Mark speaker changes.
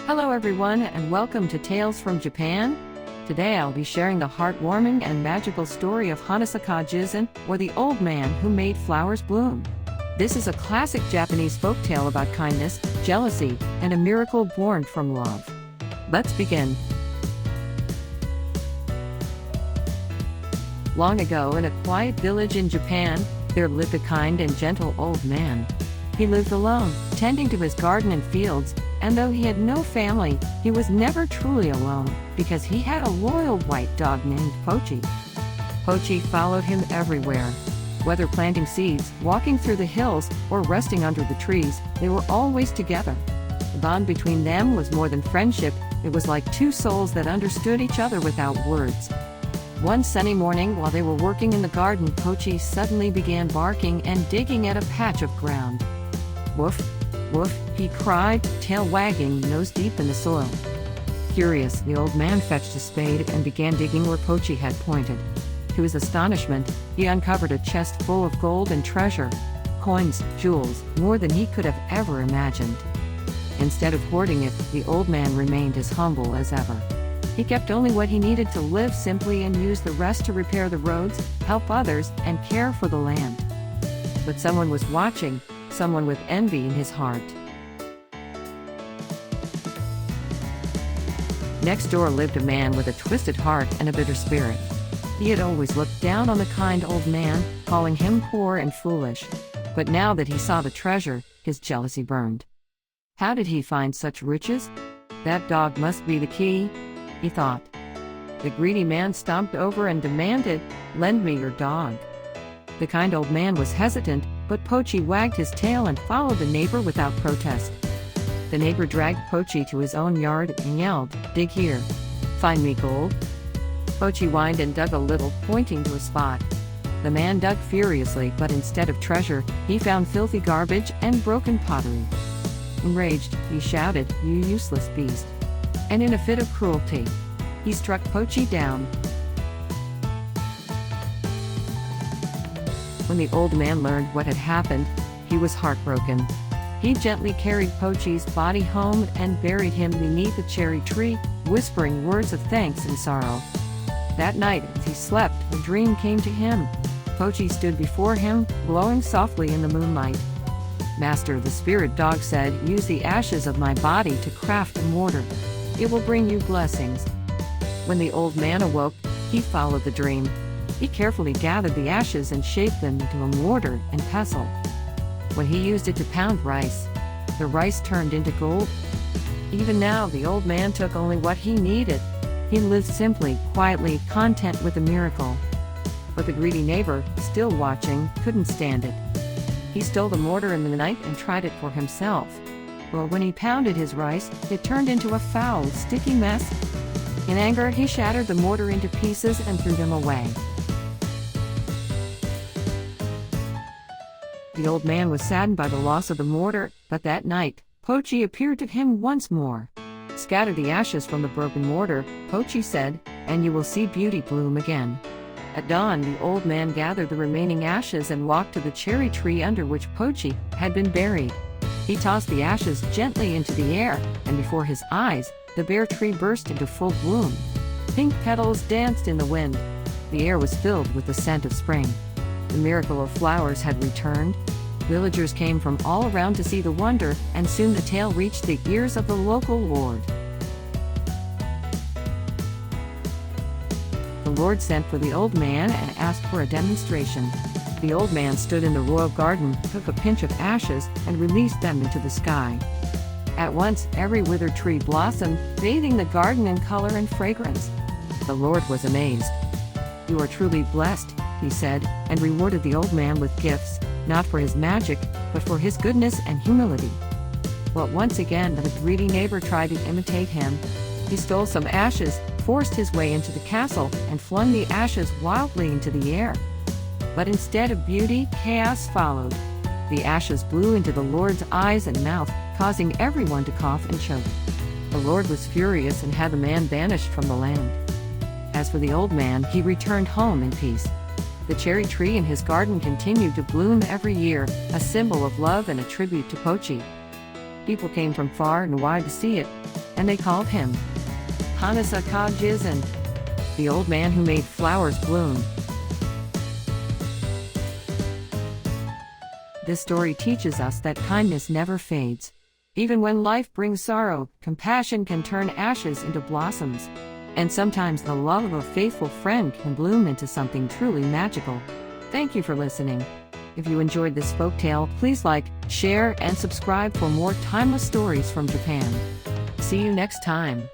Speaker 1: Hello everyone and welcome to Tales from Japan. Today I'll be sharing the heartwarming and magical story of Hanasa-ka Jiisan, or the old man who made flowers bloom. This is a classic Japanese folktale about kindness, jealousy, and a miracle born from love. Let's begin. Long ago, in a quiet village in Japan, there lived a kind and gentle old man. He lived alone, tending to his garden and fields, and though he had no family, he was never truly alone, because he had a loyal white dog named Pochi. Pochi followed him everywhere. Whether planting seeds, walking through the hills, or resting under the trees, they were always together. The bond between them was more than friendship, it was like two souls that understood each other without words. One sunny morning, while they were working in the garden, Pochi suddenly began barking and digging at a patch of ground. "Woof, woof," he cried, tail wagging, nose deep in the soil. Curious, the old man fetched a spade and began digging where Pochi had pointed. To his astonishment, he uncovered a chest full of gold and treasure, coins, jewels, more than he could have ever imagined. Instead of hoarding it, the old man remained as humble as ever. He kept only what he needed to live simply and used the rest to repair the roads, help others, and care for the land. But someone was watching, someone with envy in his heart. Next door lived a man with a twisted heart and a bitter spirit. He had always looked down on the kind old man, calling him poor and foolish. But now that he saw the treasure, his jealousy burned. How did he find such riches? That dog must be the key, he thought. The greedy man stomped over and demanded, "Lend me your dog." The kind old man was hesitant, but Pochi wagged his tail and followed the neighbor without protest. The neighbor dragged Pochi to his own yard and yelled, "Dig here. Find me gold." Pochi whined and dug a little, pointing to a spot. The man dug furiously, but instead of treasure, he found filthy garbage and broken pottery. Enraged, he shouted, "You useless beast!" And in a fit of cruelty, he struck Pochi down. When the old man learned what had happened, he was heartbroken. He gently carried Pochi's body home and buried him beneath a cherry tree, whispering words of thanks and sorrow. That night, as he slept, a dream came to him. Pochi stood before him, glowing softly in the moonlight. "Master," the spirit dog said, "use the ashes of my body to craft a mortar. It will bring you blessings." When the old man awoke, he followed the dream. He carefully gathered the ashes and shaped them into a mortar and pestle. When he used it to pound rice, the rice turned into gold. Even now, the old man took only what he needed. He lived simply, quietly, content with the miracle. But the greedy neighbor, still watching, couldn't stand it. He stole the mortar in the night and tried it for himself. Well, when he pounded his rice, it turned into a foul, sticky mess. In anger, he shattered the mortar into pieces and threw them away. The old man was saddened by the loss of the mortar, but that night, Pochi appeared to him once more. "Scatter the ashes from the broken mortar," Pochi said, "and you will see beauty bloom again." At dawn, the old man gathered the remaining ashes and walked to the cherry tree under which Pochi had been buried. He tossed the ashes gently into the air, and before his eyes, the bare tree burst into full bloom. Pink petals danced in the wind. The air was filled with the scent of spring. The miracle of flowers had returned. Villagers came from all around to see the wonder, and soon the tale reached the ears of the local lord. The lord sent for the old man and asked for a demonstration. The old man stood in the royal garden, took a pinch of ashes, and released them into the sky. At once, every withered tree blossomed, bathing the garden in color and fragrance. The Lord was amazed. "You are truly blessed," he said, and rewarded the old man with gifts, not for his magic, but for his goodness and humility. But once again, the greedy neighbor tried to imitate him. He stole some ashes, forced his way into the castle, and flung the ashes wildly into the air. But instead of beauty, chaos followed. The ashes blew into the Lord's eyes and mouth, causing everyone to cough and choke. The Lord was furious and had the man banished from the land. As for the old man, he returned home in peace. The cherry tree in his garden continued to bloom every year, a symbol of love and a tribute to Pochi. People came from far and wide to see it. and they called him Hanasa-ka Jiisan, the old man who made flowers bloom. This story teaches us that kindness never fades. Even when life brings sorrow, compassion can turn ashes into blossoms. And sometimes the love of a faithful friend can bloom into something truly magical. Thank you for listening. If you enjoyed this folktale, please like, share, and subscribe for more timeless stories from Japan. See you next time.